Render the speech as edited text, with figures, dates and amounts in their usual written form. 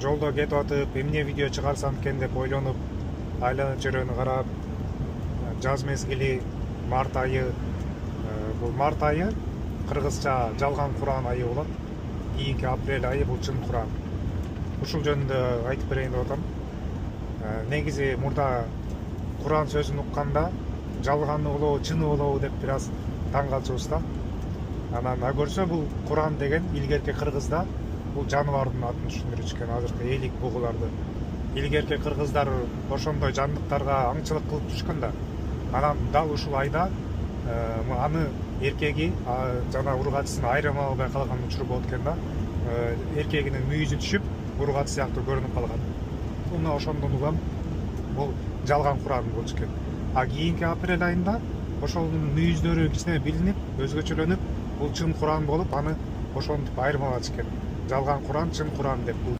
жолдо кетип атып эмне видео чыгарсам экен деп ойлонуп айланып чөйрөнү карап, жаз мезгили, март айы. Бул март айы кыргызча жалган Куран айы болот. Кийинки апрель айы бул чын Куран. Ушул жөнүндө айтып берейин деп атам. Негизи мурда Куран сөзүн укканда жалганы болобу, чыны болобу деп бир аз таң калчубуз да. Анан көрсө бул Куран деген илгерки кыргызда бул жаныбардын атын түшүндүрүшкөн, азыркы элик бугуларды. Илгерки кыргыздар ошондой жандыктарга аңчылык кылып түшкөн да. Анан дал ушул айда аны эркеги жана ургачысын айырма албай калган учуру болот экен да. Эркегинин мүйүзү түшүп, ургачы сыяктуу көрүнүп калган. Мына ошондон улам бул жалган Куран болчу экен. А кийинки апрель айында ошонун мүйүздөрү кичине билинип, өзгөчөлөнүп, бул чын Куран болуп, аны ошентип айырмалачу экен. Жалган Куран, чын Куран деп.